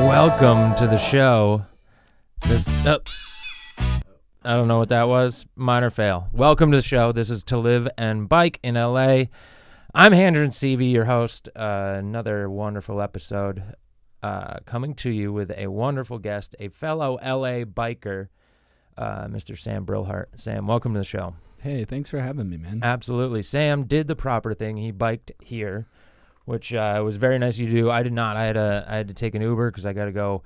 Welcome to the show. I don't know what that was. Minor fail. Welcome to the show. This is To Live and Bike in LA. I'm Andrew Seavey, your host. Another wonderful episode coming to you with a wonderful guest, a fellow LA biker, Mr. Sam Brillhart. Sam, welcome to the show. Hey, thanks for having me, man. Absolutely. Sam did the proper thing. He biked here, which was very nice of you to do. I did not. I had to take an Uber because I got to go.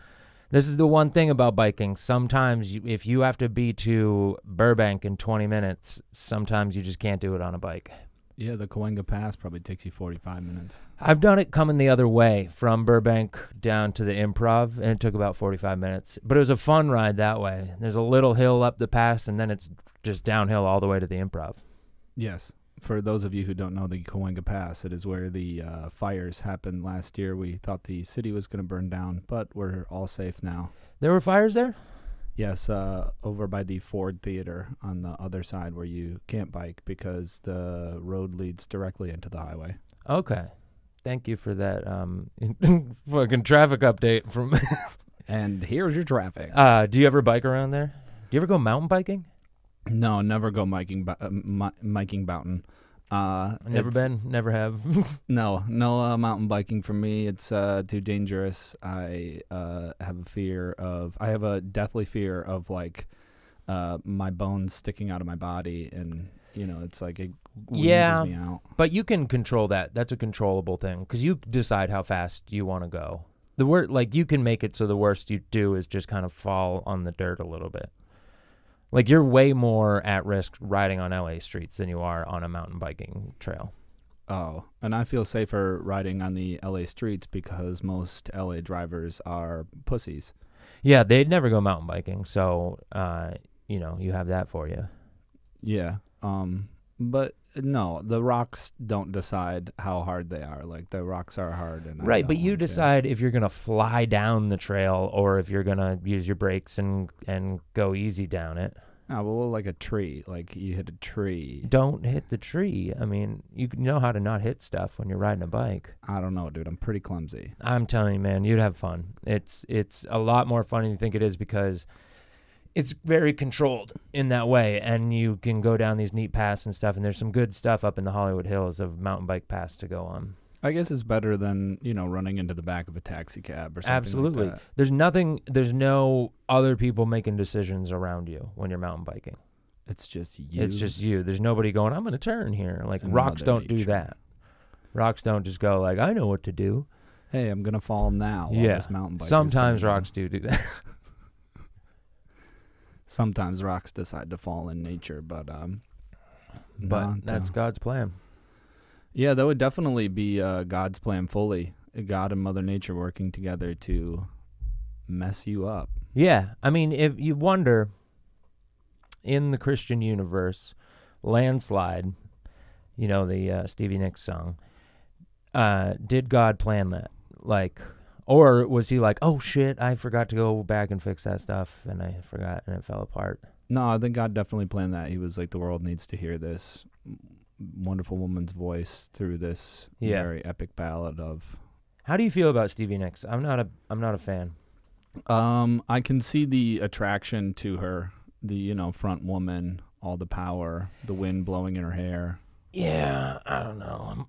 This is the one thing about biking. Sometimes if you have to be to Burbank in 20 minutes, sometimes you just can't do it on a bike. Yeah, the Cahuenga Pass probably takes you 45 minutes. I've done it coming the other way from Burbank down to the Improv, and it took about 45 minutes. But it was a fun ride that way. There's a little hill up the pass, and then it's just downhill all the way to the Improv. Yes. For those of you who don't know the Cahuenga Pass, it is where the fires happened last year. We thought the city was going to burn down, but we're all safe now. There were fires there? Yes, over by the Ford Theater on the other side where you can't bike because the road leads directly into the highway. Okay. Thank you for that fucking traffic update from. And here's your traffic. Do you ever bike around there? Do you ever go mountain biking? No, never go miking mountain. Never been, never have. No mountain biking for me. It's too dangerous. I have a deathly fear of like my bones sticking out of my body, and it's like it wheezes me out. But you can control that. That's a controllable thing because you decide how fast you want to go. You can make it so the worst you do is just kind of fall on the dirt a little bit. Like, you're way more at risk riding on LA streets than you are on a mountain biking trail. Oh, and I feel safer riding on the LA streets because most LA drivers are pussies. Yeah, they'd never go mountain biking, so, you have that for you. Yeah, but no, the rocks don't decide how hard they are. Like, the rocks are hard. Right, but you decide if you're going to fly down the trail or if you're going to use your brakes and go easy down it. Oh, well, like a tree. Like, you hit a tree. Don't hit the tree. I mean, you know how to not hit stuff when you're riding a bike. I don't know, dude. I'm pretty clumsy. I'm telling you, man, you'd have fun. It's a lot more fun than you think it is because it's very controlled in that way, and you can go down these neat paths and stuff, and there's some good stuff up in the Hollywood Hills of mountain bike paths to go on. I guess it's better than, running into the back of a taxi cab or something. Absolutely. Like that. There's no other people making decisions around you when you're mountain biking. It's just you. It's just you. There's nobody going, I'm going to turn here. Like, rocks don't do that. Rocks don't just go like, I know what to do. Hey, I'm going to fall now while this mountain bike Sometimes rocks do that. Sometimes rocks decide to fall in nature, but that's God's plan. Yeah, that would definitely be God's plan fully. God and Mother Nature working together to mess you up. Yeah, I mean, if you wonder, in the Christian universe, landslide, the Stevie Nicks song, did God plan that? Like, or was he like, oh shit, I forgot to go back and fix that stuff, and I forgot, and it fell apart? No, I think God definitely planned that. He was like, the world needs to hear this wonderful woman's voice through this very epic ballad of. How do you feel about Stevie Nicks? I'm not a fan. I can see the attraction to her, the front woman, all the power, the wind blowing in her hair. Yeah, I don't know.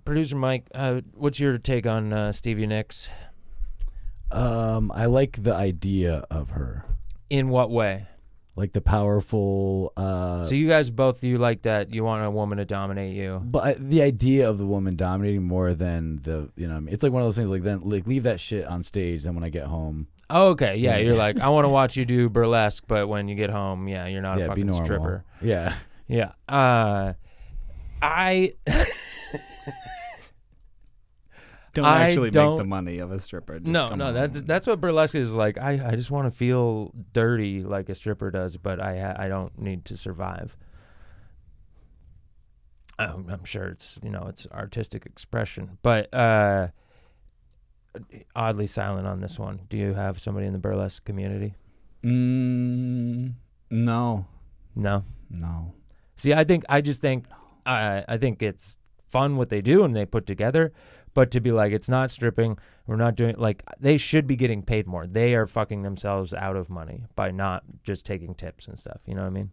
Producer Mike, what's your take on Stevie Nicks? I like the idea of her. In what way? Like the powerful. So you guys both, you like that? You want a woman to dominate you? But the idea of the woman dominating more than the, it's like one of those things. Like then, leave that shit on stage. Then when I get home. Oh, okay, yeah, you're like, I want to watch you do burlesque, but when you get home, you're not a fucking stripper. Yeah. Yeah. I don't actually make the money of a stripper. No, that's what burlesque is like. I just want to feel dirty like a stripper does, but I don't need to survive. I'm sure it's it's artistic expression, but oddly silent on this one. Do you have somebody in the burlesque community? No. No. No. See, I think it's fun what they do and they put together, but to be like, it's not stripping, we're not doing, like, they should be getting paid more. They are fucking themselves out of money by not just taking tips and stuff. You know what I mean?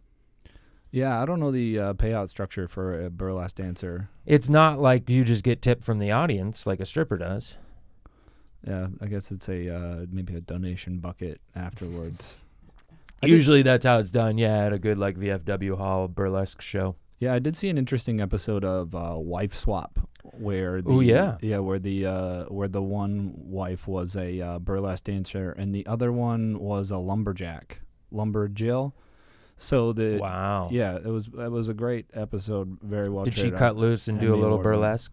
Yeah, I don't know the payout structure for a burlesque dancer. It's not like you just get tipped from the audience like a stripper does. Yeah, I guess it's a maybe a donation bucket afterwards. Usually that's how it's done. Yeah, at a good like VFW hall burlesque show. Yeah, I did see an interesting episode of Wife Swap where the where the one wife was a burlesque dancer and the other one was a lumberjack, Jill. So wow. Yeah, it was a great episode, very well. Did she cut loose and do a little burlesque?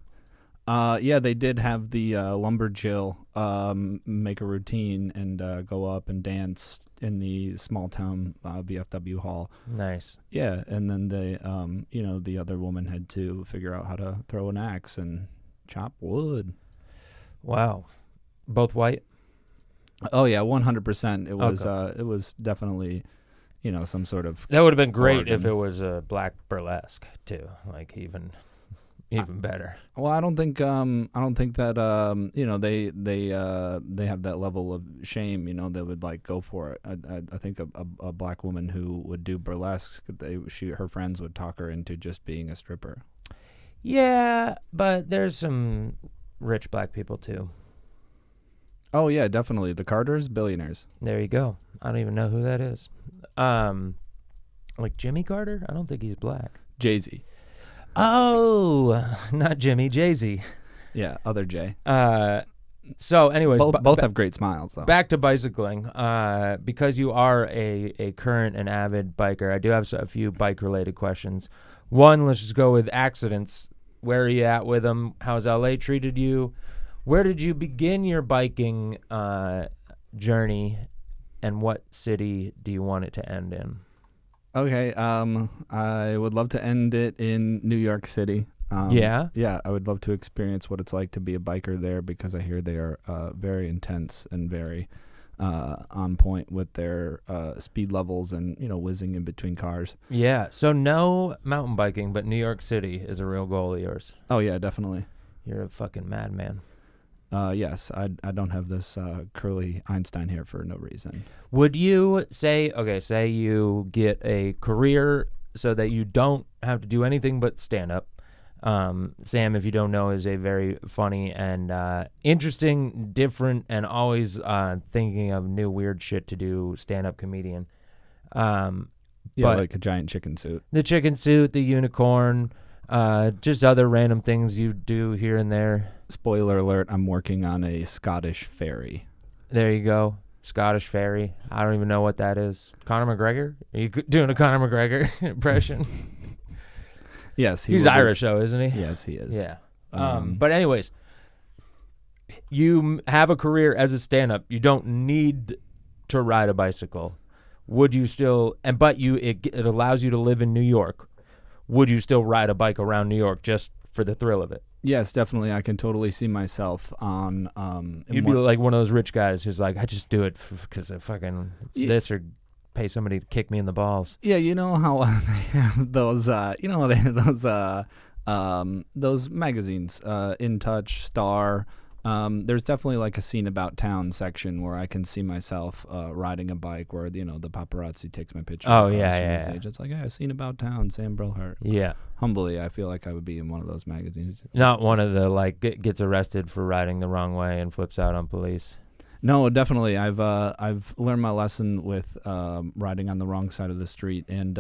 Yeah, they did have the Lumberjill make a routine and go up and dance in the small town VFW hall. Nice. Yeah, and then they, the other woman had to figure out how to throw an axe and chop wood. Wow. Both white? Oh yeah, 100%. It was Okay. It was definitely, some sort of. That would have been great bargain. if it was a black burlesque too, like even better. Well, I don't think that they have that level of shame. They would like go for it. I think a black woman who would do burlesque, her friends would talk her into just being a stripper. Yeah, but there's some rich black people too. Oh yeah, definitely the Carters, billionaires. There you go. I don't even know who that is. Like Jimmy Carter? I don't think he's black. Jay-Z. Oh, not Jimmy, Jay-Z. Yeah, other Jay. So anyways, both have great smiles though. Back to bicycling. Because you are a current and avid biker, I do have a few bike related questions. One, let's just go with accidents. Where are you at with them? How's LA treated you? Where did you begin your biking journey, and what city do you want it to end in? Okay, I would love to end it in New York City. Yeah? Yeah, I would love to experience what it's like to be a biker there because I hear they are very intense and very on point with their speed levels and, whizzing in between cars. Yeah, so no mountain biking, but New York City is a real goal of yours. Oh, yeah, definitely. You're a fucking madman. Yes, I don't have this curly Einstein hair for no reason. Would you say you get a career so that you don't have to do anything but stand up? Sam, if you don't know, is a very funny and interesting, different, and always thinking of new weird shit to do stand-up comedian. Yeah, like a giant chicken suit. The chicken suit, the unicorn, just other random things you do here and there. Spoiler alert, I'm working on a Scottish ferry. There you go. Scottish ferry. I don't even know what that is. Conor McGregor? Are you doing a Conor McGregor impression? Yes. He's Irish, though, isn't he? Yes, he is. Yeah. But anyways, you have a career as a stand-up. You don't need to ride a bicycle. Would you still, it allows you to live in New York. Would you still ride a bike around New York just for the thrill of it? Yes, definitely. I can totally see myself on. You'd be like one of those rich guys who's like, I just do it because I fucking this or pay somebody to kick me in the balls. Yeah, you know how they have those. They have those magazines, In Touch, Star. There's definitely like a scene about town section where I can see myself riding a bike where the paparazzi takes my picture. Oh yeah. Stage. It's like, hey, Scene About Town, Sam Brillhart. Yeah. Humbly, I feel like I would be in one of those magazines. Not one of the like gets arrested for riding the wrong way and flips out on police. No, definitely. I've learned my lesson with riding on the wrong side of the street and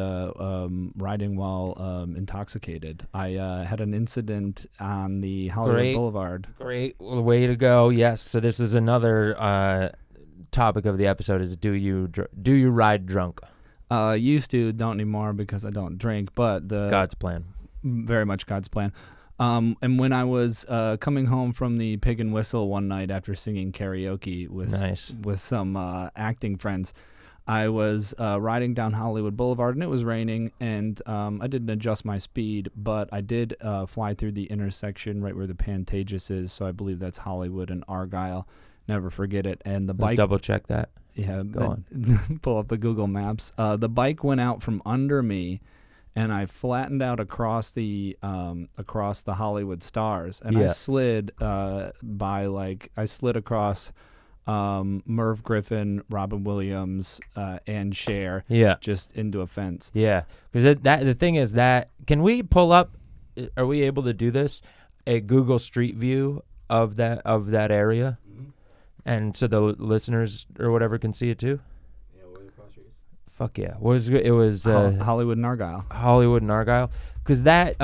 riding while intoxicated. I had an incident on the Hollywood Boulevard. Great way to go. Yes. So this is another topic of the episode: is do you ride drunk? Used to, don't anymore because I don't drink. But God's plan. Very much God's plan. And when I was coming home from the Pig and Whistle one night after singing karaoke with some acting friends, I was riding down Hollywood Boulevard, and it was raining, and I didn't adjust my speed, but I did fly through the intersection right where the Pantages is, so I believe that's Hollywood and Argyle. Never forget it. And the Let's bike... double check that. Yeah, Go on. pull up the Google Maps. The bike went out from under me, and I flattened out across the Hollywood Stars, and I slid I slid across Merv Griffin, Robin Williams, and Cher, just into a fence. Yeah, because the thing is that, can we pull up? Are we able to do this? A Google Street View of that area, and so the listeners or whatever can see it too. Yeah, where the cross street is. Fuck yeah! It was Hollywood and Argyle. Hollywood and Argyle, because I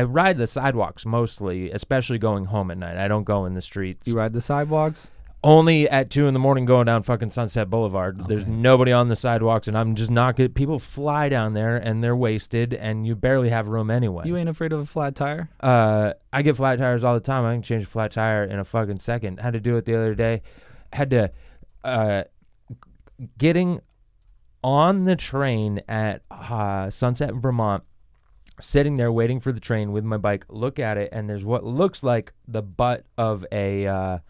ride the sidewalks mostly, especially going home at night. I don't go in the streets. You ride the sidewalks? Only at 2 a.m. going down fucking Sunset Boulevard. Okay. There's nobody on the sidewalks, and I'm just not good. People fly down there, and they're wasted, and you barely have room anyway. You ain't afraid of a flat tire? I get flat tires all the time. I can change a flat tire in a fucking second. Had to do it the other day. Had to getting on the train at Sunset, Vermont, sitting there waiting for the train with my bike, look at it, and there's what looks like the butt of a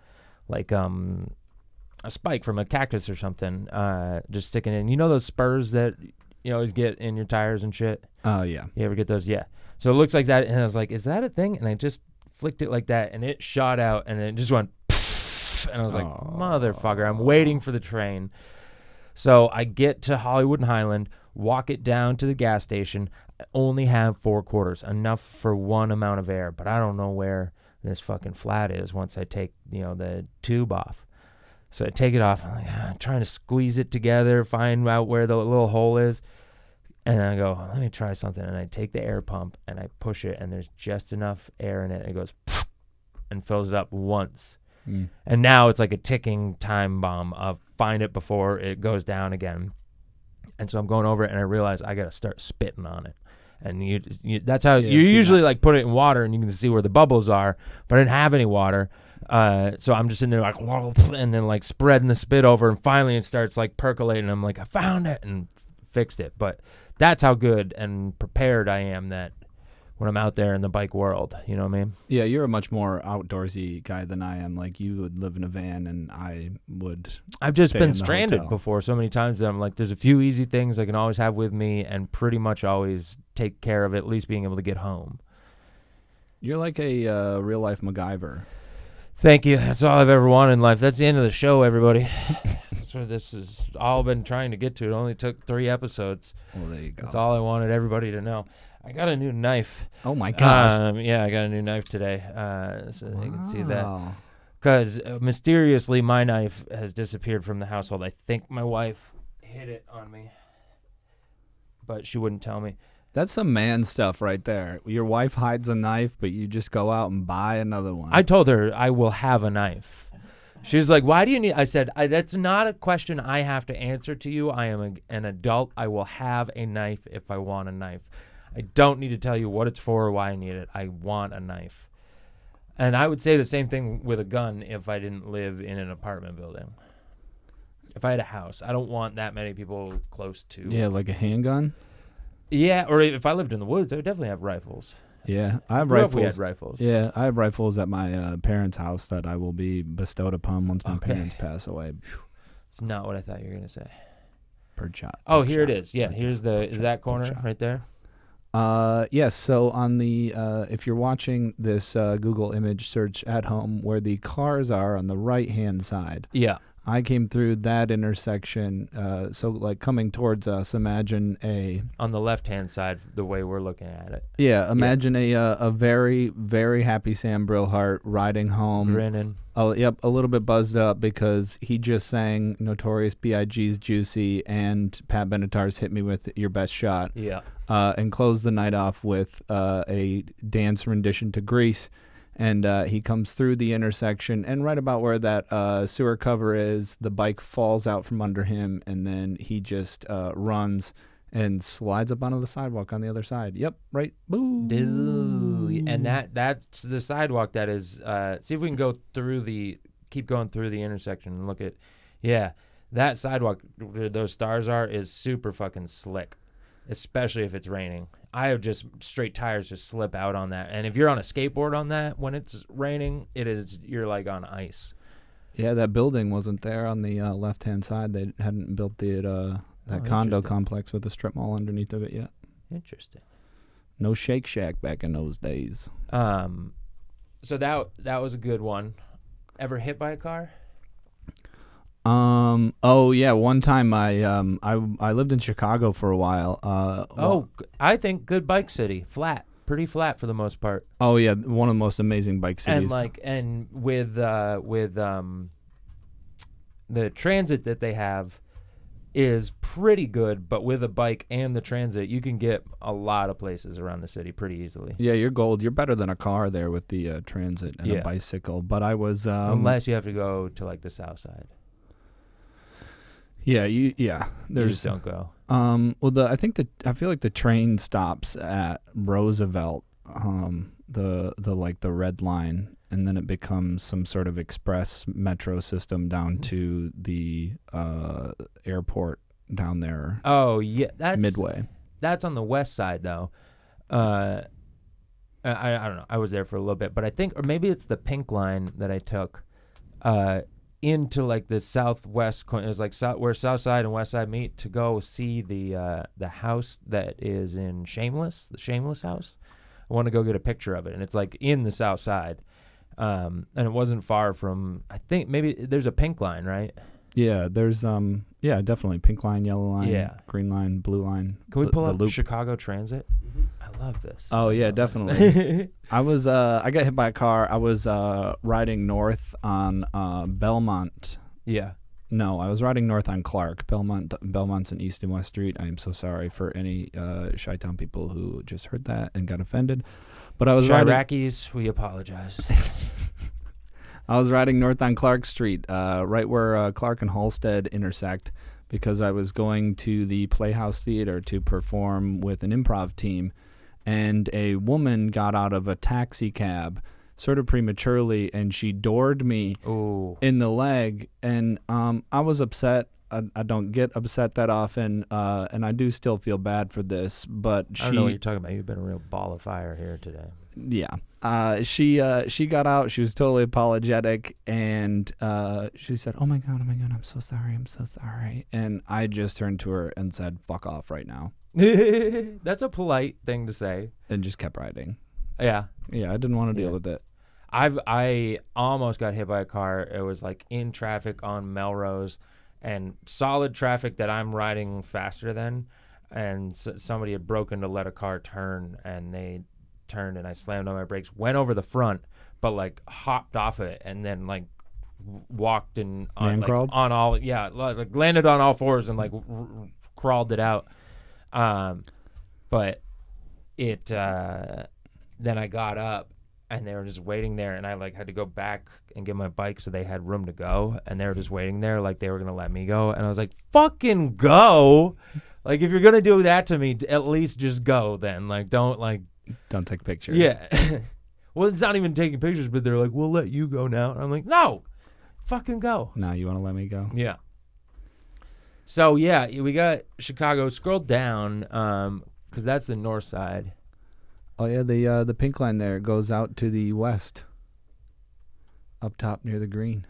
spike from a cactus or something, just sticking in. You know those spurs that you always get in your tires and shit? Oh, yeah. You ever get those? Yeah. So it looks like that, and I was like, is that a thing? And I just flicked it like that, and it shot out, and it just went, and I was like, motherfucker, I'm waiting for the train. So I get to Hollywood and Highland, walk it down to the gas station. I only have 4 quarters, enough for one amount of air, but I don't know where this fucking flat is once I take, the tube off. So I take it off. I'm like, trying to squeeze it together, find out where the little hole is. And then I go, let me try something. And I take the air pump and I push it, and there's just enough air in it. It goes and fills it up once. And now it's like a ticking time bomb of find it before it goes down again. And so I'm going over it, and I realize I got to start spitting on it. And you that's how you usually like put it in water, and you can see where the bubbles are, but I didn't have any water. So I'm just in there like, and then like spreading the spit over, and finally it starts like percolating. I'm like, I found it and fixed it. But that's how good and prepared I am that when I'm out there in the bike world, you know what I mean? Yeah, you're a much more outdoorsy guy than I am. Like, you would live in a van, and I would. I've just stay been in the stranded hotel. before so many times that I'm like, there's a few easy things I can always have with me, and pretty much always take care of at least being able to get home. You're like a real life MacGyver. Thank you. That's all I've ever wanted in life. That's the end of the show, everybody. That's what this has all been trying to get to. It only took 3 episodes. Well, there you go. That's all I wanted everybody to know. I got a new knife. Oh my gosh! Yeah, I got a new knife today, so they can see that. Because mysteriously, my knife has disappeared from the household. I think my wife hid it on me, but she wouldn't tell me. That's some man stuff right there. Your wife hides a knife, but you just go out and buy another one. I told her I will have a knife. She's like, why do you need... I said, that's not a question I have to answer to you. I am an adult. I will have a knife if I want a knife. I don't need to tell you what it's for or why I need it. I want a knife. And I would say the same thing with a gun if I didn't live in an apartment building. If I had a house, I don't want that many people close to... Yeah, like a handgun? Yeah, or if I lived in the woods, I would definitely have rifles. Yeah, I have Grew up, rifles. we had rifles. Yeah, I have rifles at my parents' house that I will be bestowed upon once my parents pass away. It's not what I thought you were going to say. Per shot. Oh, here it is. Yeah, here's the... Is that corner right there? Yes. So on the if you're watching this Google image search at home, where the cars are on the right-hand side. Yeah. I came through that intersection. So like coming towards us, imagine on the left-hand side, the way we're looking at it. Yeah, imagine a very, very happy Sam Brillhart riding home. Grinning. Yep, a little bit buzzed up because he just sang Notorious B.I.G.'s Juicy and Pat Benatar's Hit Me With Your Best Shot. Yeah. And closed the night off with a dance rendition to Grease. And he comes through the intersection, and right about where that sewer cover is, the bike falls out from under him, and then he just runs and slides up onto the sidewalk on the other side. Yep, right. Boo. And that's the sidewalk that is... see if we can keep going through the intersection and look at... Yeah, that sidewalk where those stars are is super fucking slick, especially if it's raining. I have just straight tires just slip out on that, and if you're on a skateboard on that when it's raining, you're like on ice. Yeah, that building wasn't there on the left-hand side. They hadn't built that condo complex with a strip mall underneath of it yet. Interesting. No Shake Shack back in those days. So that was a good one. Ever hit by a car? Oh yeah, one time I lived in Chicago for a while. I think good bike city. Flat. Pretty flat for the most part. Oh yeah, one of the most amazing bike cities. And with the transit that they have is pretty good, but with a bike and the transit, you can get a lot of places around the city pretty easily. Yeah, you're gold. You're better than a car there with the transit and a bicycle. But I was unless you have to go to like the south side. Yeah, you just don't go. Well, I feel like the train stops at Roosevelt, the red line, and then it becomes some sort of express metro system down to the airport down there. Oh yeah, that's Midway. That's on the west side though. I don't know. I was there for a little bit, but I think, or maybe it's the pink line that I took. Into like the southwest corner. It was like where south side and west side meet to go see the house that is in Shameless, the Shameless house. I want to go get a picture of it, and it's like in the south side, and it wasn't far from. I think maybe there's a pink line, right? Yeah, there's definitely pink line, yellow line, green line, blue line. Can we pull up loop? Chicago Transit? I love this. Oh yeah, definitely. I got hit by a car. I was riding north on Belmont. Yeah. No, I was riding north on Clark. Belmont's in East and West Street. I am so sorry for any Chi-Town people who just heard that and got offended. But I was Iraqis, we apologize. I was riding north on Clark Street, right where Clark and Halstead intersect, because I was going to the Playhouse Theater to perform with an improv team. And a woman got out of a taxi cab sort of prematurely, and she doored me in the leg. And I was upset. I don't get upset that often, and I do still feel bad for this. But I don't know what you're talking about. You've been a real ball of fire here today. Yeah. She got out. She was totally apologetic, and she said, "Oh my god, I'm so sorry." And I just turned to her and said, "Fuck off right now." That's a polite thing to say. And just kept riding. Yeah. Yeah, I didn't want to deal with it. I almost got hit by a car. It was like in traffic on Melrose, and solid traffic that I'm riding faster than, and somebody had broken to let a car turn, and they turned, and I slammed on my brakes, went over the front, but like hopped off it, and then like walked and crawled on all like landed on all fours and like crawled it out. But it then I got up, and they were just waiting there, and I like had to go back and get my bike so they had room to go, and they were just waiting there like they were gonna let me go, and I was like, fucking go. Like, if you're gonna do that to me, at least just go then. Like, don't take pictures. Yeah. Well, it's not even taking pictures, but they're like, we'll let you go now. And I'm like, no, fucking go. No, you want to let me go? Yeah. So, yeah, we got Chicago. Scroll down, because that's the north side. Oh, yeah, the pink line there goes out to the west, up top near the green.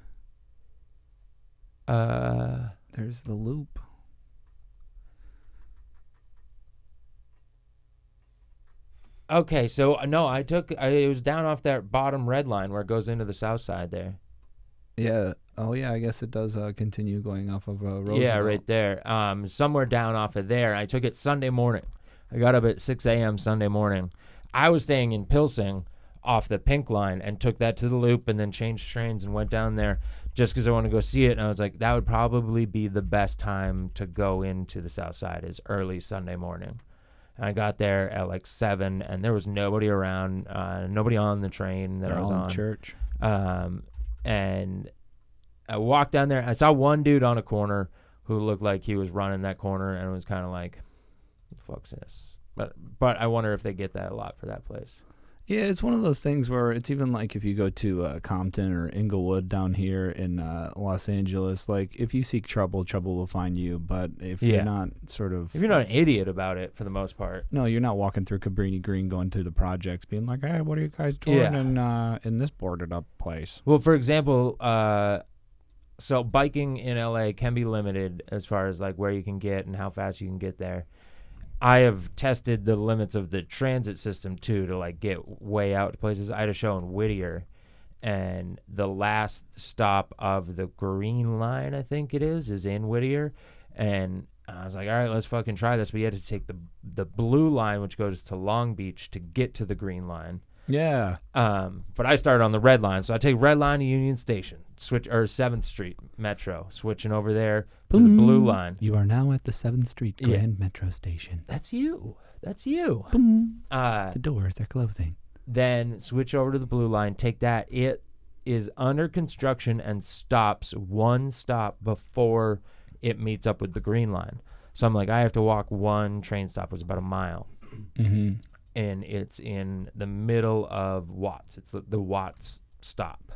There's the loop. Okay, so, no, it was down off that bottom red line where it goes into the south side there. Yeah. Oh, yeah, I guess it does continue going off of Roosevelt. Yeah, right there. Somewhere down off of there. I took it Sunday morning. I got up at 6 a.m. Sunday morning. I was staying in Pilsing off the pink line and took that to the loop and then changed trains and went down there just because I wanted to go see it. And I was like, that would probably be the best time to go into the south side is early Sunday morning. And I got there at like 7, and there was nobody around, nobody on the train that I was on. Church. And I walked down there. I saw one dude on a corner who looked like he was running that corner, and it was kind of like, what the fuck's this? But I wonder if they get that a lot for that place. Yeah, it's one of those things where it's even like if you go to Compton or Inglewood down here in Los Angeles, like if you seek trouble, trouble will find you. But if Yeah. you're not sort of... If you're not an idiot about it, for the most part. No, you're not walking through Cabrini Green going to the projects being like, hey, what are you guys doing in this boarded up place? Well, for example, so biking in LA can be limited as far as like where you can get and how fast you can get there. I have tested the limits of the transit system too to like get way out to places. I had a show in Whittier, and the last stop of the Green Line, I think it is in Whittier, and I was like, all right, let's fucking try this. But you had to take the Blue Line, which goes to Long Beach, to get to the Green Line. Yeah. But I started on the Red Line, so I take Red Line to Union Station, switch or 7th Street Metro, switching over there to the Blue Line. You are now at the 7th Street Grand Metro Station. That's you. That's you. Boom. The doors are closing. Then switch over to the Blue Line, take that. It is under construction and stops one stop before it meets up with the Green Line. So I'm like, I have to walk one train stop. It was about a mile. Mm-hmm. And it's in the middle of Watts. It's the Watts stop.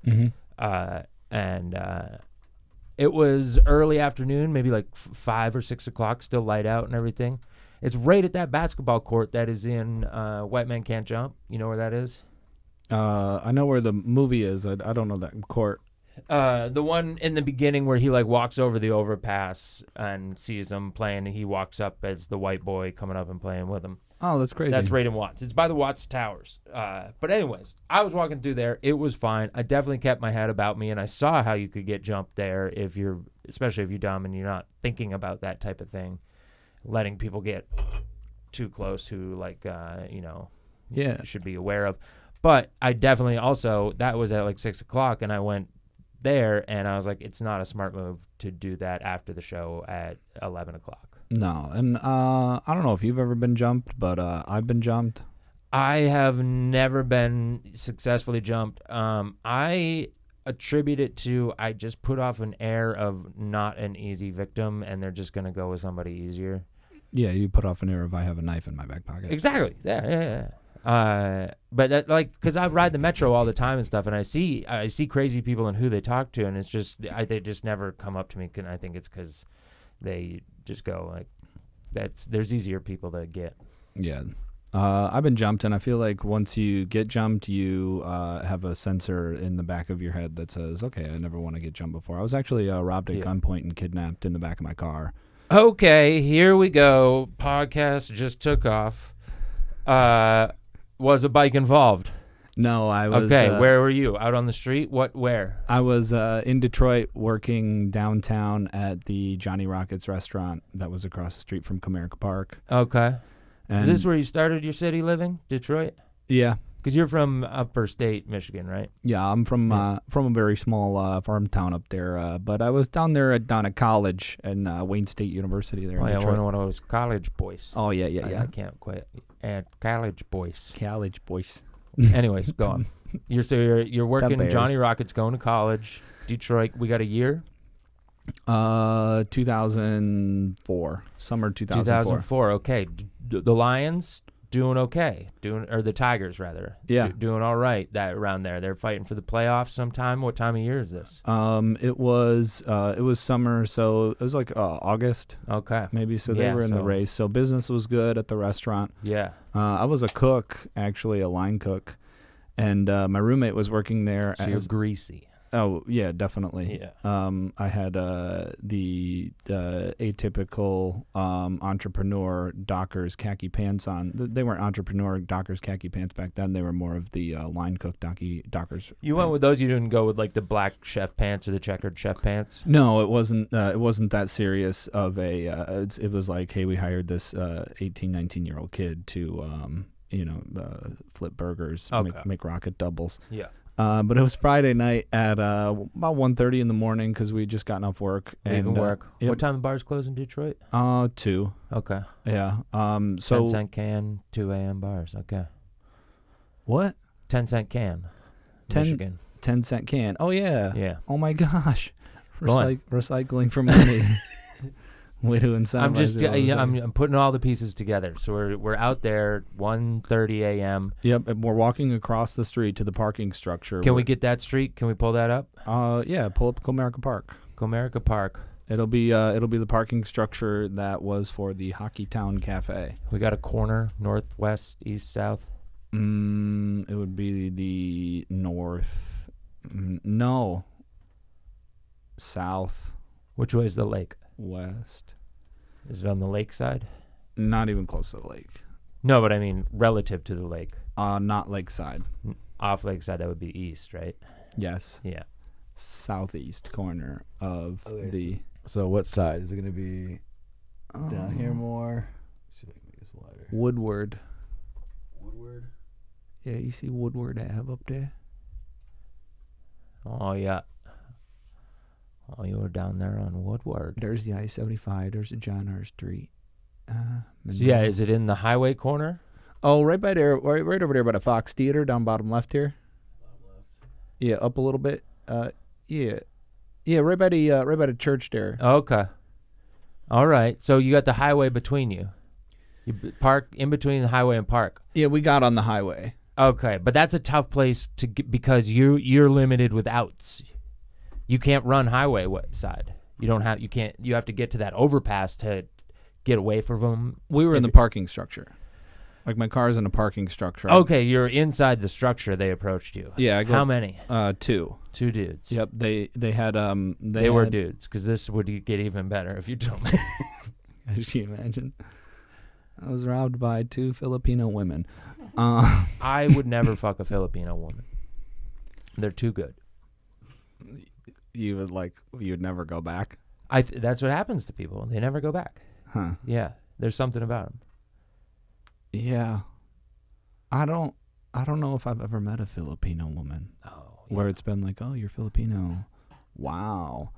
Mm-hmm. It was early afternoon, maybe like 5 or 6 o'clock, still light out and everything. It's right at that basketball court that is in White Man Can't Jump. You know where that is? I know where the movie is. I don't know that court. The one in the beginning where he like walks over the overpass and sees them playing, and he walks up as the white boy coming up and playing with him. Oh, that's crazy. That's right in Watts. It's by the Watts Towers. But anyways, I was walking through there. It was fine. I definitely kept my head about me, and I saw how you could get jumped there especially if you're dumb and you're not thinking about that type of thing, letting people get too close who you should be aware of. But I definitely also, that was at like 6 o'clock, and I went there, and I was like, it's not a smart move to do that after the show at 11 o'clock. No, and I don't know if you've ever been jumped, but I've been jumped. I have never been successfully jumped. I attribute it to I just put off an air of not an easy victim, and they're just going to go with somebody easier. Yeah, you put off an air of I have a knife in my back pocket. Exactly. Yeah. But that, like, because I ride the metro all the time and stuff, and I see crazy people and who they talk to, and it's just they just never come up to me, and I think it's because they just go like, there's easier people to get. Yeah. I've been jumped, and I feel like once you get jumped, you have a sensor in the back of your head that says, okay, I never want to get jumped before. I was actually robbed at gunpoint and kidnapped in the back of my car. Okay, here we go. Podcast just took off. Was a bike involved? No, I was... Okay, where were you? Out on the street? Where? I was in Detroit working downtown at the Johnny Rockets restaurant that was across the street from Comerica Park. Okay. And is this where you started your city living, Detroit? Yeah. Because you're from upper state Michigan, right? Yeah, I'm from a very small farm town up there, but I was down at college in Wayne State University there in Detroit. One of those college boys. Oh, yeah. I can't quite... college boys. College boys. Anyways, go on. You're working Johnny Rockets, going to college, Detroit. We got a year? 2004. Summer 2004. 2004, okay. The Lions doing okay. Or the Tigers, rather. Yeah. Doing all right around there. They're fighting for the playoffs sometime. What time of year is this? It was summer, so it was like August. Okay. Maybe, so they were in the race. So business was good at the restaurant. Yeah. I was a cook, actually, a line cook, and my roommate was working there. So you're greasy. Oh, yeah, definitely. Yeah. I had the atypical entrepreneur Dockers khaki pants on. They weren't entrepreneur Dockers khaki pants back then. They were more of the line cook Dockers. You went with those? You didn't go with like the black chef pants or the checkered chef pants? No, it wasn't that serious of a it was like, hey, we hired this 18, 19-year-old kid to flip burgers, make rocket doubles. Yeah. But it was Friday night at about 1:30 in the morning because we just gotten off work. Leaving work. What time the bars close in Detroit? 2. Okay. Yeah. 10-cent can, 2 a.m. bars. Okay. What? 10-cent can. Michigan. 10-cent can. Oh, yeah. Yeah. Oh, my gosh. Recycling for money. Way to incentivize. I'm just it, yeah, I'm putting all the pieces together. So we're out there 1:30 a.m. Yep, and we're walking across the street to the parking structure. Can we get that street? Can we pull that up? Yeah, pull up Comerica Park. Comerica Park. It'll be the parking structure that was for the Hockey Town Cafe. We got a corner, northwest, east, south. It would be the north. No. South. Which way is the lake? West. Is it on the lake side? Not even close to the lake. No, but I mean relative to the lake. Not lakeside. Off lake side, that would be east, right? Yes. Yeah. Southeast corner of the. So what side is it going to be? Down here more. See if I can make this wider. Woodward. Woodward. Yeah, you see Woodward Ave up there? Oh yeah. Oh, you were down there on Woodward. There's the I-75. There's the John R. Street. So yeah, is it in the highway corner? Oh, right by there, right over there by the Fox Theater, down bottom left here. Bottom left. Yeah, up a little bit. Yeah, right by the church there. Okay. All right. So you got the highway between you. You park in between the highway and park. Yeah, we got on the highway. Okay, but that's a tough place to get because you're limited with outs. You can't run highway side. You have to get to that overpass to get away from them. We were in the parking structure. Like my car's in a parking structure. Okay, you're inside the structure. They approached you. Yeah, How many? 2. 2 dudes. Yep, they had They were dudes because this would get even better if you told me. Can you imagine? I was robbed by 2 Filipino women. I would never fuck a Filipino woman. They're too good. You'd never go back. That's what happens to people. They never go back. Huh. Yeah, there's something about them. Yeah. I don't know if I've ever met a Filipino woman. Oh, where it's been like, "Oh, you're Filipino." Wow.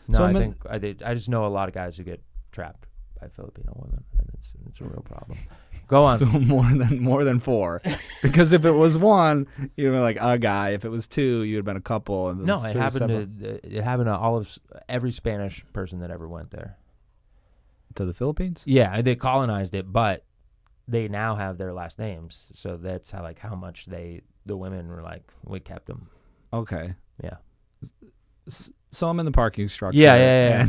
No, So I just know a lot of guys who get trapped by Filipino women, and it's a real problem. Go on. So more than 4, because if it was 1, you'd be like a guy. If it was 2, you'd have been a couple. And No, it happened to every Spanish person that ever went there. To the Philippines. Yeah, they colonized it, but they now have their last names, so that's how much the women were like, we kept them. Okay. Yeah. So I'm in the parking structure. Yeah.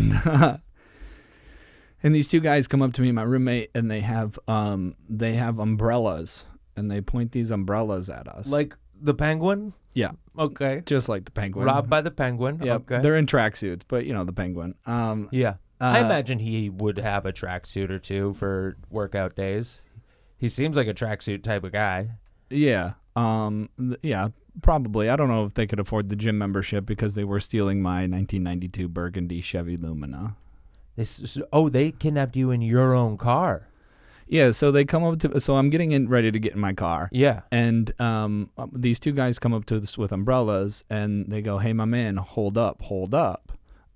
And these 2 guys come up to me, my roommate, and they have umbrellas, and they point these umbrellas at us. Like the penguin? Yeah. Okay. Just like the penguin. Robbed by the penguin. Yeah. Okay. They're in tracksuits, but the penguin. Yeah. I imagine he would have a tracksuit or 2 for workout days. He seems like a tracksuit type of guy. Yeah. Yeah, probably. I don't know if they could afford the gym membership because they were stealing my 1992 Burgundy Chevy Lumina. They kidnapped you in your own car. Yeah, so they come up to. So I'm getting ready to get in my car. Yeah. And these 2 guys come up to us with umbrellas, and they go, "Hey, my man, hold up."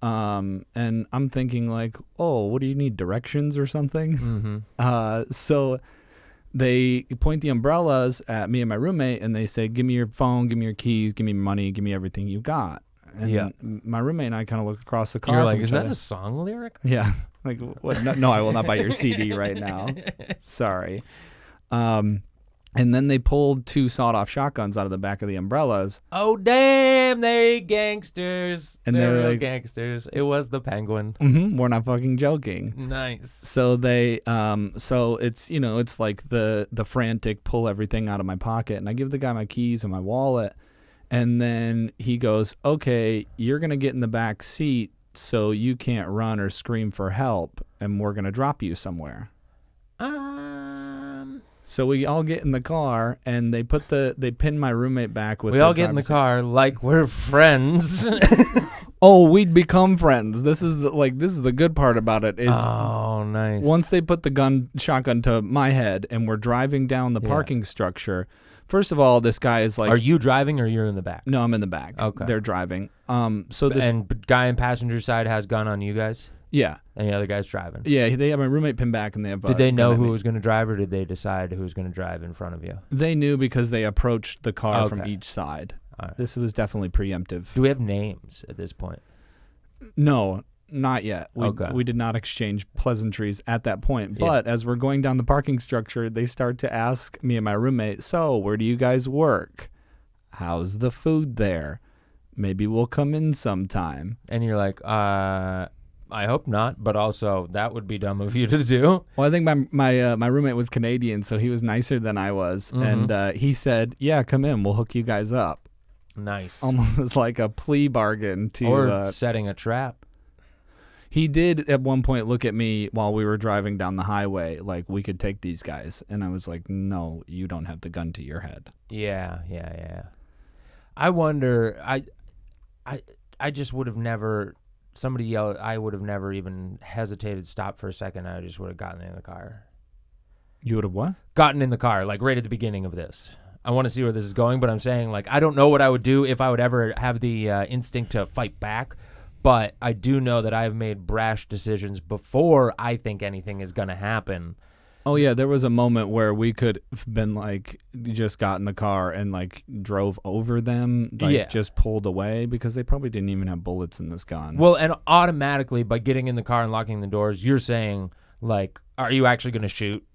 And I'm thinking like, "Oh, what do you need? Directions or something?" Mm-hmm. So they point the umbrellas at me and my roommate, and they say, "Give me your phone, give me your keys, give me money, give me everything you got." And my roommate and I kind of look across the car. You're like, is that a song lyric? Yeah. Like, what? No, I will not buy your CD right now. Sorry. And then they pulled 2 sawed-off shotguns out of the back of the umbrellas. Oh, damn, they gangsters. And they're they're real like, gangsters. It was the penguin. We're not fucking joking. Nice. So they, so it's, it's like the frantic pull everything out of my pocket. And I give the guy my keys and my wallet. And then he goes, "Okay, you're going to get in the back seat so you can't run or scream for help. And we're going to drop you somewhere." So we all get in the car, and they pin my roommate back with. We all get in the car like we're friends. Oh, we'd become friends. This is the good part about it is. Oh, nice. Once they put the shotgun to my head, and we're driving down the parking structure. First of all, this guy is like. Are you driving or you're in the back? No, I'm in the back. Okay. They're driving. So this and guy in passenger side has gun on you guys. Yeah. And the other guy's driving. Yeah, they have my roommate pinned back, and they have. Did they know who was going to drive, or did they decide who was going to drive in front of you? They knew because they approached the car from each side. Right. This was definitely preemptive. Do we have names at this point? No, Not yet. Okay. We did not exchange pleasantries at that point. But as we're going down the parking structure, they start to ask me and my roommate, so where do you guys work? How's the food there? Maybe we'll come in sometime. And you're like, I hope not, but also that would be dumb of you to do. Well, I think my roommate was Canadian, so he was nicer than I was. Mhm. And he said, yeah, come in. We'll hook you guys up. Nice. Almost as like a plea bargain to... Or setting a trap. He did at one point look at me while we were driving down the highway, like we could take these guys. And I was like, no, you don't have the gun to your head. Yeah. I wonder, I just would have never, somebody yelled, I would have never even hesitated, stopped for a second. I just would have gotten in the car. You would have what? Gotten in the car, like right at the beginning of this. I want to see where this is going, but I'm saying, like, I don't know what I would do if I would ever have the instinct to fight back, but I do know that I've made brash decisions before I think anything is going to happen. Oh, yeah, there was a moment where we could have been, like, just got in the car and, like, drove over them, like, just pulled away, because they probably didn't even have bullets in this gun. Well, and automatically, by getting in the car and locking the doors, you're saying, like, are you actually going to shoot?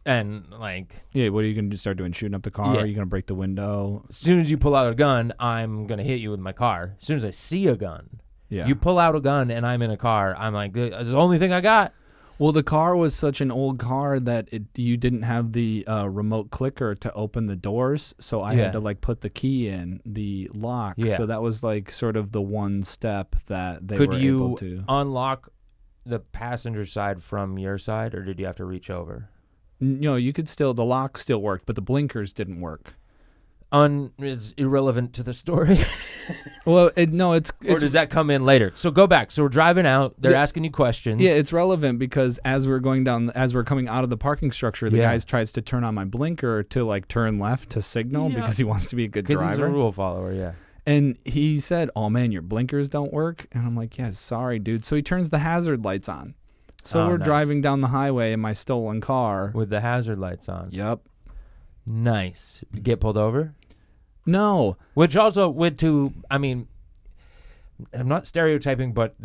And, like... Yeah, what are you going to start doing? Shooting up the car? Yeah. Are you going to break the window? As soon as you pull out a gun, I'm going to hit you with my car. As soon as I see a gun. Yeah. You pull out a gun and I'm in a car, I'm like, it's the only thing I got. Well, the car was such an old car that you didn't have the remote clicker to open the doors, so I had to, like, put the key in the lock. Yeah. So that was, like, sort of the one step that they Could were you able to. unlock the passenger side from your side, or did you have to reach over? No, you could still, the lock still worked, but the blinkers didn't work. It's irrelevant to the story. Well, it's Or does that come in later? So go back. So we're driving out. They're asking you questions. Yeah, it's relevant because as we're coming out of the parking structure, the guy tries to turn on my blinker to, like, turn left to signal because he wants to be a good driver. Because he's a rule follower, yeah. And he said, oh, man, your blinkers don't work? And I'm like, yeah, sorry, dude. So he turns the hazard lights on. So we're driving down the highway in my stolen car. With the hazard lights on. Yep. Nice. Get pulled over? No. Which also I mean, I'm not stereotyping, but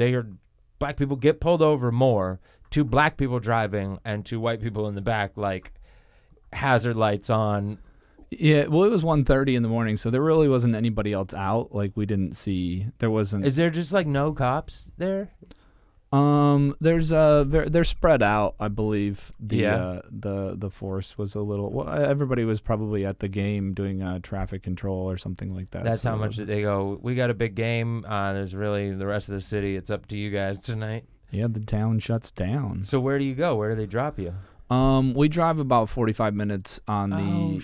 black people get pulled over more to black people driving and to white people in the back, like, hazard lights on. Yeah, well, it was 1:30 in the morning, so there really wasn't anybody else out. Like, we didn't see, there wasn't. Is there just, like, no cops there? They're spread out, I believe. The force was a little. Well, everybody was probably at the game doing traffic control or something like that. That's how much they go. We got a big game. There's really the rest of the city. It's up to you guys tonight. Yeah, the town shuts down. So where do you go? Where do they drop you? We drive about 45 minutes on the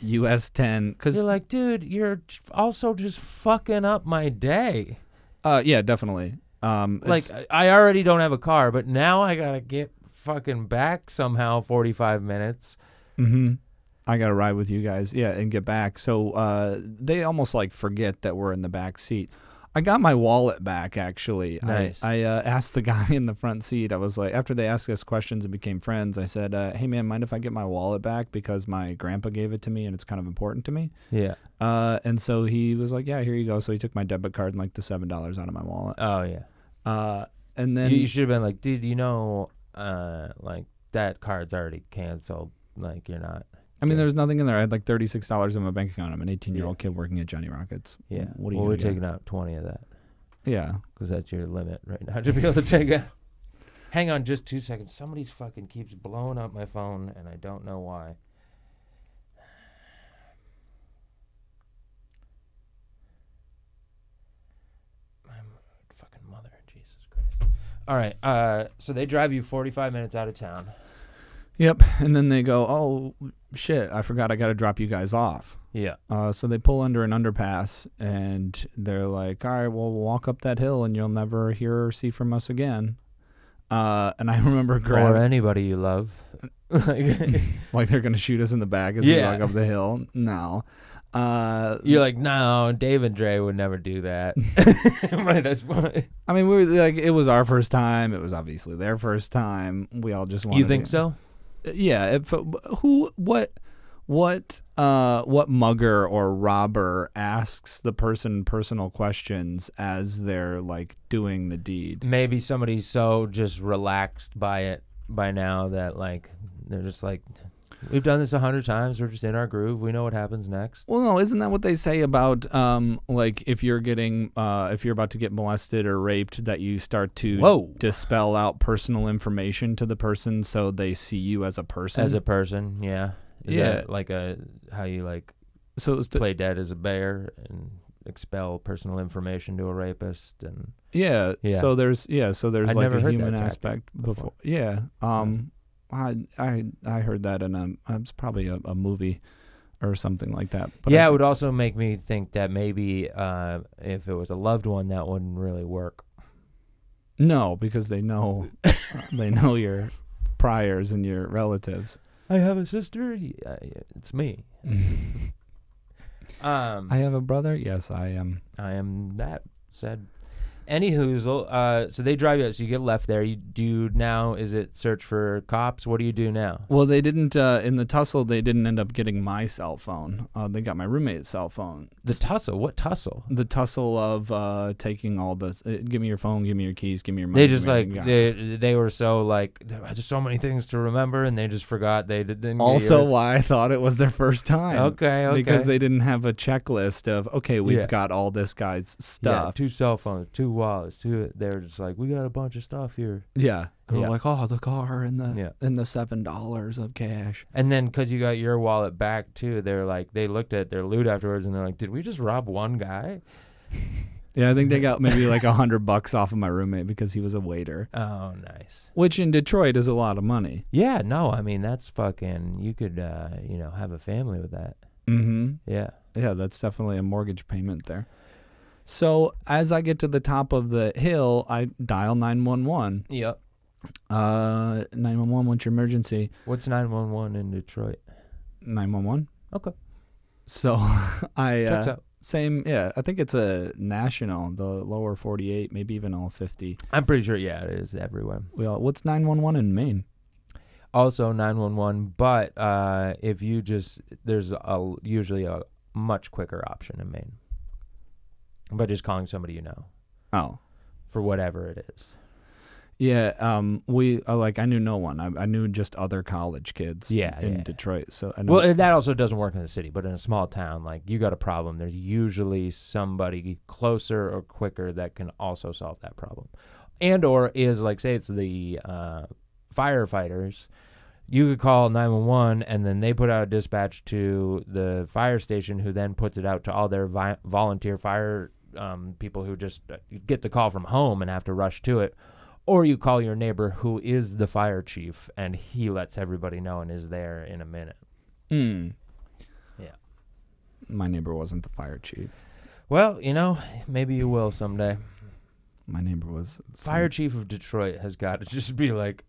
US 10 because you're like, dude, you're also just fucking up my day. Yeah, definitely. Like, I already don't have a car, but now I gotta get fucking back somehow 45 minutes. Mm-hmm. I gotta ride with you guys, yeah, and get back. So they almost, like, forget that we're in the back seat. I got my wallet back, actually. Nice. I asked the guy in the front seat. I was like, after they asked us questions and became friends, I said, hey, man, mind if I get my wallet back? Because my grandpa gave it to me, and it's kind of important to me. Yeah. And so he was like, yeah, here you go. So he took my debit card and, like, the $7 out of my wallet. Oh, yeah. And then you should have been like, dude, like, that card's already canceled. Like, you're not. I mean, there's nothing in there. I had like $36 in my bank account. I'm an 18-year-old kid working at Johnny Rockets. Yeah. What are you we're taking out 20 of that. Yeah. Because that's your limit right now to be able to take it. Hang on just 2 seconds. Somebody's fucking keeps blowing up my phone, and I don't know why. My fucking mother, Jesus Christ. All right. So they drive you 45 minutes out of town. Yep. And then they go, oh, shit, I forgot I got to drop you guys off. Yeah. So they pull under an underpass, and they're like, all right, well, we'll walk up that hill, and you'll never hear or see from us again. And I remember Or anybody you love. like they're going to shoot us in the back as we walk up the hill. No. You're like, no, Dave and Dre would never do that. Right, that's why. I mean, we were like, it was our first time. It was obviously their first time. We all just wanted. You think so? Yeah. What mugger or robber asks the person personal questions as they're like doing the deed? Maybe somebody's so just relaxed by it by now that like they're just like, we've done this 100 times. We're just in our groove. We know what happens next. Well, no, isn't that what they say about like if you're about to get molested or raped, that you start to dispel out personal information to the person so they see you as a person? As a person, yeah. Is that like how you like so it's play dead as a bear and expel personal information to a rapist and yeah. So there's I'd like never a heard human that aspect before. Yeah. I heard that in it's probably a movie or something like that. But yeah, it would also make me think that maybe if it was a loved one, that wouldn't really work. No, because they know your priors and your relatives. I have a sister. It's me. I have a brother. Yes, I am. I am that said. Anyhoozle, so they drive you out, so you get left there. You do now, is it search for cops? What do you do now? Well, they didn't, in the tussle, they didn't end up getting my cell phone. They got my roommate's cell phone. The tussle? What tussle? The tussle of taking all the, give me your phone, give me your keys, give me your money. They just like, they were so like, there's so many things to remember, and they just forgot they didn't get Also yours. why I thought it was their first time. Okay. Because they didn't have a checklist of, okay, we've got all this guy's stuff. Yeah, 2 cell phones, 2 wallets, 2. They were just like, we got a bunch of stuff here. Yeah. And Yeah. we're like, oh, the car and the $7 of cash. And then because you got your wallet back too, they're like, they looked at their loot afterwards and they're like, did we just rob one guy? Yeah, I think they got maybe like $100 off of my roommate because he was a waiter. Oh, nice. Which in Detroit is a lot of money. Yeah, no, I mean that's fucking. You could, have a family with that. Mm-hmm. Yeah. Yeah, that's definitely a mortgage payment there. So as I get to the top of the hill, I dial 911. Yep. 911, what's your emergency? What's 911 in Detroit? 911. Okay. So I Checks out. same. Yeah, I think it's a national, the lower 48, maybe even all 50. I'm pretty sure. Yeah, it is everywhere. What's 911 in Maine? Also 911, but if you there's usually a much quicker option in Maine. By just calling somebody you know. Oh. For whatever it is. Yeah, I knew no one. I knew just other college kids in Detroit. So I know. Well, that also doesn't work in the city, but in a small town, like you got a problem, there's usually somebody closer or quicker that can also solve that problem. And or is like, say it's the firefighters, you could call 911 and then they put out a dispatch to the fire station who then puts it out to all their volunteer fire people who just get the call from home and have to rush to it. Or you call your neighbor who is the fire chief and he lets everybody know and is there in a minute. Yeah. My neighbor wasn't the fire chief. Well, maybe you will someday. My neighbor was... Fire chief of Detroit has got to just be like,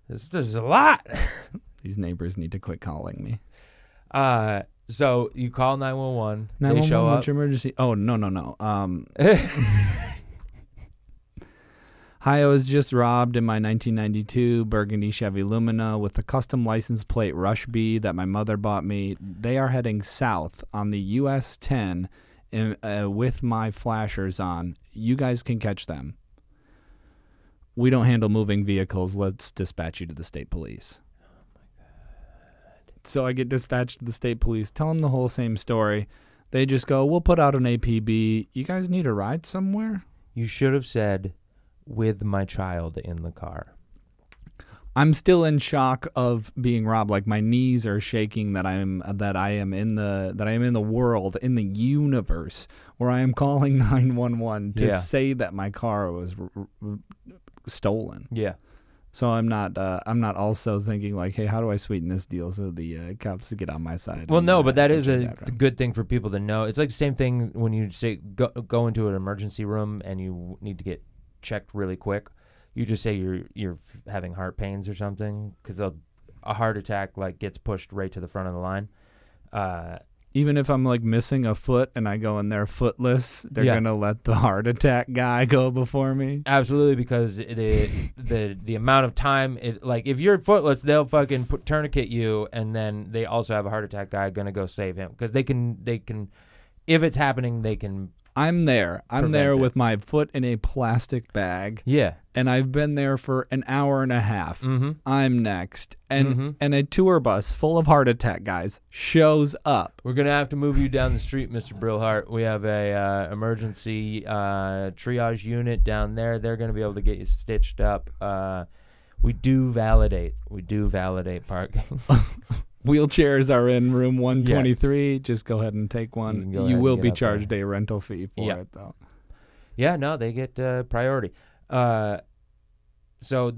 this is a lot. These neighbors need to quit calling me. So you call 911. 911, they show what's up. your emergency? Oh, no. Hi, I was just robbed in my 1992 Burgundy Chevy Lumina with the custom license plate Rush B that my mother bought me. They are heading south on the US 10 with my flashers on. You guys can catch them. We don't handle moving vehicles. Let's dispatch you to the state police. Oh, my God. So I get dispatched to the state police. Tell them the whole same story. They just go, we'll put out an APB. You guys need a ride somewhere? You should have said, with my child in the car. I'm still in shock of being robbed. Like my knees are shaking that I am in the world, in the universe, where I am calling 911 to say that my car was stolen. Yeah. So I'm not also thinking like, hey, how do I sweeten this deal so the cops get on my side? Well, no, but that is a good thing for people to know. It's like the same thing when you say go into an emergency room and you need to get checked really quick. You just say you're having heart pains or something because a heart attack like gets pushed right to the front of the line. even if I'm like missing a foot and I go in there footless, they're Yeah. gonna let the heart attack guy go before me. Absolutely, because the amount of time like if you're footless, they'll fucking tourniquet you, and then they also have a heart attack guy gonna go save him because they can if it's happening they can. I'm there Prevent it. with my foot in a plastic bag, Yeah. and I've been there for an hour and a half. Mm-hmm. I'm next, and Mhm. and a tour bus full of heart attack guys shows up. We're gonna have to move you down the street, Mr. Brillhart. We have a emergency triage unit down there. They're gonna be able to get you stitched up. We do validate parking. Wheelchairs are in room 123. Just go ahead and take You can one. go ahead You and will get be up charged a rental fee for Yeah. it, though. Yeah, no, they get priority. So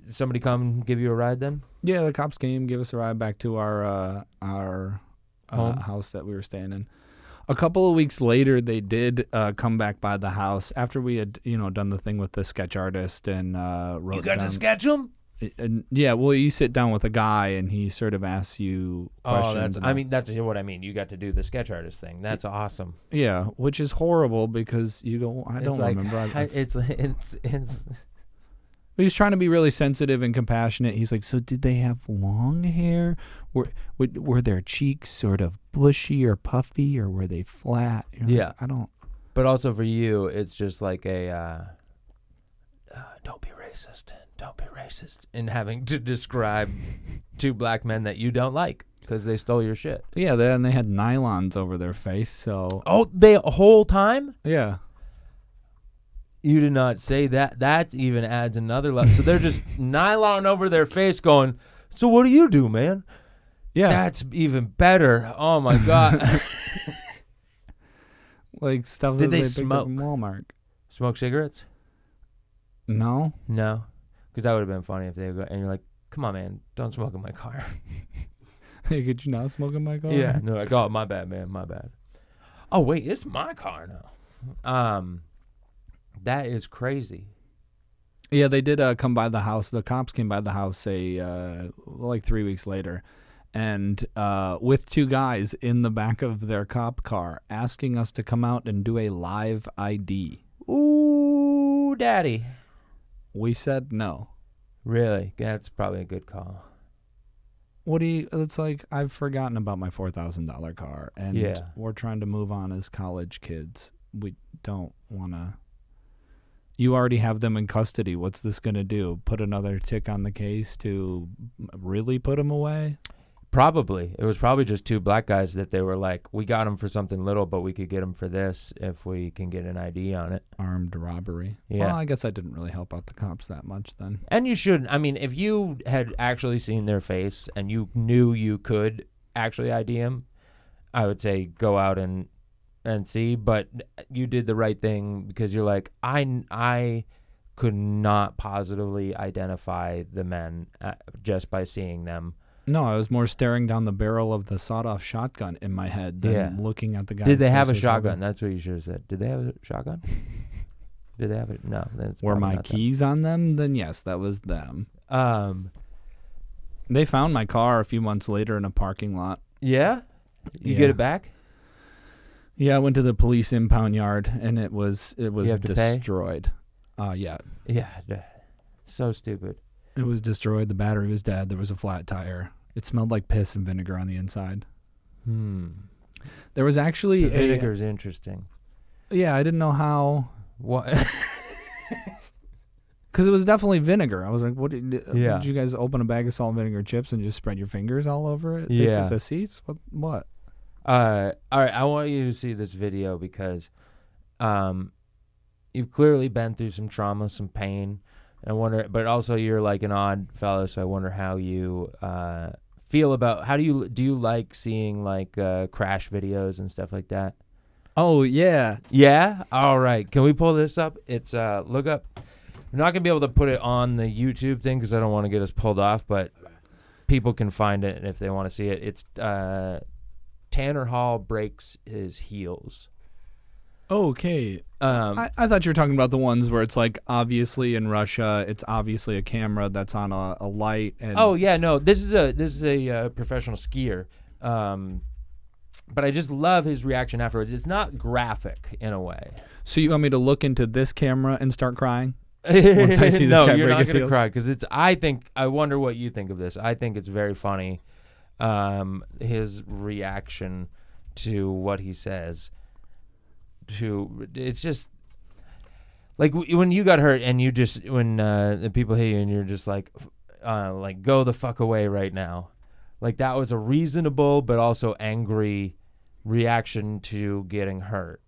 somebody come give you a ride then? Yeah, the cops came, give us a ride back to our Home? house that we were staying in. A couple of weeks later, they did come back by the house after we had, done the thing with the sketch artist and wrote You got down. to sketch them? And yeah, well, you sit down with a guy and he sort of asks you questions. Oh, that's about- what I mean. You got to do the sketch artist thing. That's awesome. yeah, which is horrible because you go, I don't It's like, remember. It's He's trying to be really sensitive and compassionate. He's like, so did they have long hair? Were their cheeks sort of bushy or puffy, or were they flat? Yeah. I don't. But also for you, it's just like a don't be racist. Don't be racist. In having to describe two black men that you don't like because they stole your shit. Yeah, and they had nylons over their face, so. Oh, the whole time? Yeah. You did not say that. That even adds another level. So they're just nylon over their face going, so what do you do, man? Yeah. That's even better. Oh, my God. Like stuff Did that they picked up smoke? from Walmart. Smoke cigarettes? No. No. Because that would have been funny if they go, and you're like, come on, man, don't smoke in my car. Hey, could you not smoke in my car? Yeah. No, like, oh, my bad, man, my bad. Oh, wait, it's my car now. That is crazy. Yeah, they did come by the house. The cops came by the house, say, like 3 weeks later, and with two guys in the back of their cop car asking us to come out and do a live ID. Ooh, daddy. We said no. Really? That's probably a good call. It's like, I've forgotten about my $4,000 car, and Yeah. we're trying to move on as college kids. We don't want to. You already have them in custody. What's this going to do? Put another tick on the case to really put them away? Probably. It was probably just two black guys that they were like, we got him for something little, but we could get him for this if we can get an ID on it. Armed robbery. Yeah. Well, I guess I didn't really help out the cops that much then. And you shouldn't. I mean, if you had actually seen their face and you knew you could actually ID him, I would say go out and see. But you did the right thing because you're like, I could not positively identify the men just by seeing them. No, I was more staring down the barrel of the sawed-off shotgun in my head than looking at the guy. Did they have a shotgun? That's what you should have said. Did they have a shotgun? Did they have it? No. That's Were probably my not them. keys on them? Then yes, that was them. They found my car a few months later in a parking lot. Yeah? You Yeah. get it back? Yeah, I went to the police impound yard and it was You have to pay? destroyed. Yeah. Yeah. So stupid. It was destroyed. The battery was dead. There was a flat tire. It smelled like piss and vinegar on the inside. There was actually The vinegar's interesting. Yeah, I didn't know how. What? Because it was definitely vinegar. I was like, "What? Did Yeah. you guys open a bag of salt and vinegar chips and just spread your fingers all over it? Yeah. The seats. What? All right. I want you to see this video because you've clearly been through some trauma, some pain. And I wonder, but also you're like an odd fellow, so I wonder how you feel about, do you like seeing like crash videos and stuff like that? Oh yeah. Yeah? All right. Can we pull this up? It's look up. I'm not going to be able to put it on the YouTube thing because I don't want to get us pulled off, but people can find it if they want to see it. It's Tanner Hall breaks his heels. Okay. I thought you were talking about the ones where it's like obviously in Russia, it's obviously a camera that's on a light. And Oh yeah, no. This is a professional skier. But I just love his reaction afterwards. It's not graphic in a way. So you want me to look into this camera and start crying? Once I see this no, guy you're break not his gonna heels? cry because it's. I wonder what you think of this. I think it's very funny. His reaction to what he says. It's just like when you got hurt and you just when the people hit you and you're just like go the fuck away right now. Like that was a reasonable but also angry reaction to getting hurt.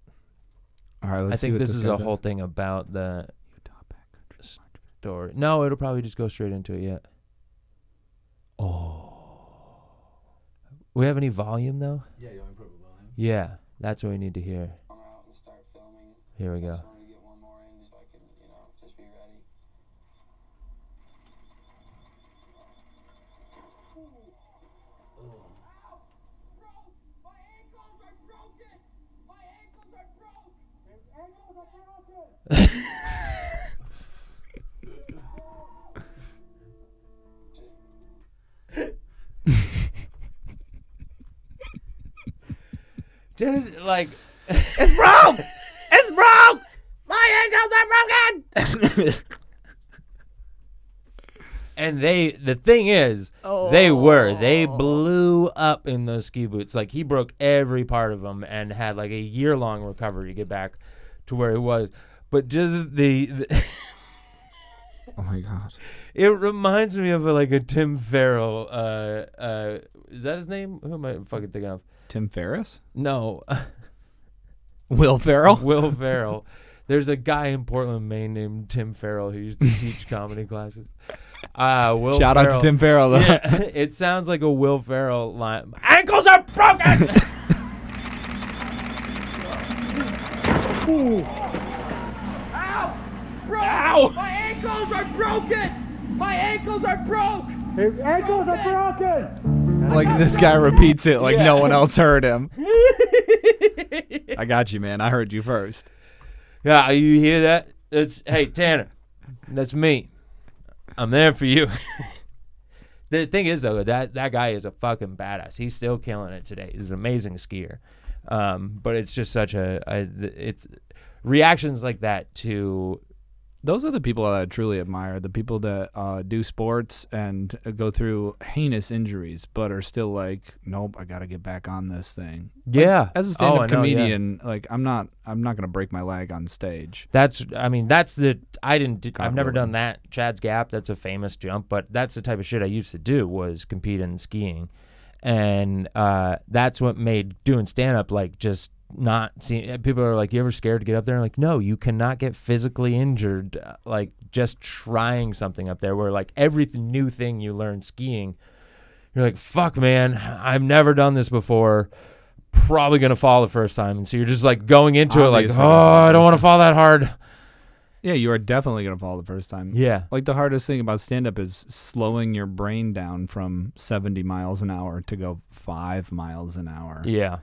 All right, let's I see think what this is guy a says. whole thing about the story. No, it'll probably just go straight into it. Yeah. Oh. We have any volume though? Yeah, you want to put volume? Yeah, that's what we need to hear. Come out and start filming. Here we I go. just wanted to get one more in so I can, just be ready. Just like it's broke. It's broke. My ankles are broken. And the thing is, they blew up in those ski boots. Like he broke every part of them and had like a year-long recovery to get back to where he was. But just the Oh my god. it reminds me of like a Tim Farrell. Is that his name? Who am I fucking thinking of? Tim Ferriss? No, Will Ferrell? Will Ferrell. There's a guy in Portland, Maine named Tim Farrell who used to teach comedy classes. Will Shout out to Tim Farrell though. Yeah, it sounds like a Will Ferrell line. Ankles are broken. Ow! Ow! My ankles are broken. My ankles are broke. His ankles are broken. Like this guy repeats it like Yeah. no one else heard him. I got you, man. I heard you first. Yeah, you hear that? Hey Tanner, that's me. I'm there for you. The thing is though, that guy is a fucking badass. He's still killing it today. He's an amazing skier. But it's just such it's reactions like that to. Those are the people that I truly admire. The people that do sports and go through heinous injuries, but are still like, nope, I got to get back on this thing. Yeah. Like, as a Oh, I stand-up know, yeah. comedian, like I'm not gonna break my leg on stage. That's the God I've never willing. done that. Chad's Gap, that's a famous jump, but that's the type of shit I used to do was compete in skiing. And that's what made doing stand up like just not seeing. People are like, you ever scared to get up there? And like, no, you cannot get physically injured like just trying something up there, where like every new thing you learn skiing, you're like, fuck man, I've never done this before, probably gonna fall the first time. And so you're just like going into Obviously, it like, oh, I don't want to fall that hard. Yeah, you are definitely gonna fall the first time. Yeah. Like the hardest thing about stand-up is slowing your brain down from 70 miles an hour to go 5 miles an hour. Yeah.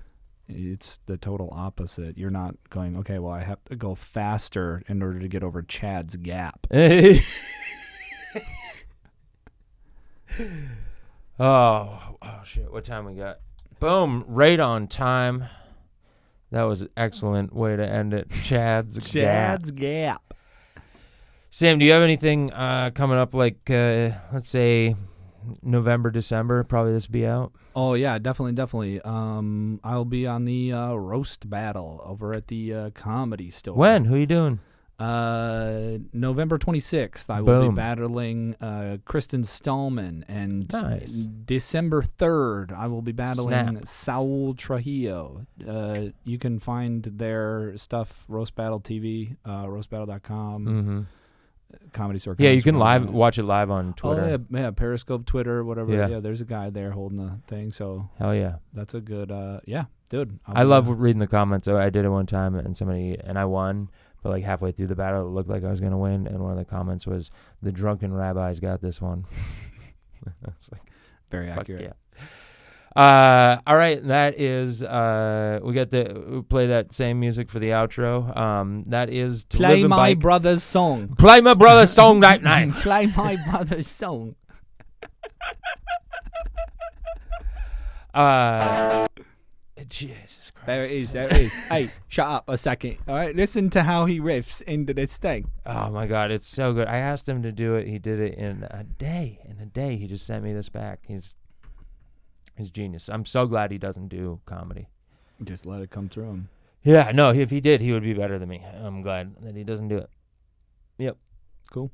It's the total opposite. You're not going, okay, well, I have to go faster in order to get over Chad's Gap. Oh shit, what time we got? Boom, right on time. That was an excellent way to end it. Chad's Gap. Gap. Sam, do you have anything coming up like, let's say, November, December? Probably this will be out. Oh, yeah, definitely. I'll be on the roast battle over at the Comedy Store. When? Who you doing? November 26th, I will Boom. be battling Kristen Stallman, and Nice. December 3rd, I will be battling Snap. Saul Trujillo. You can find their stuff, Roast Battle TV, roastbattle.com, Mm-hmm. Comedy Store. Yeah, Comedy you can Store. watch it live on Twitter. Oh, yeah, Periscope, Twitter, whatever. Yeah. Yeah, there's a guy there holding the thing, so Hell yeah. that's a good, yeah, dude. I love reading the comments. So I did it one time and I won. But like halfway through the battle, it looked like I was going to win. And one of the comments was, the drunken rabbis got this one. I was like, Very fuck accurate. yeah. All right. That is, we got to play that same music for the outro. That is to Play live and my bike. brother's song. Play my brother's song that night. Play my brother's song. Jesus Christ. There it is. There it is. Hey, shut up a second. All right, listen to how he riffs into this thing. Oh my God, it's so good. I asked him to do it. He did it in a day. In a day, he just sent me this back. He's genius. I'm so glad he doesn't do comedy. Just let it come through him. Yeah, no, if he did, he would be better than me. I'm glad that he doesn't do it. Yep. Cool.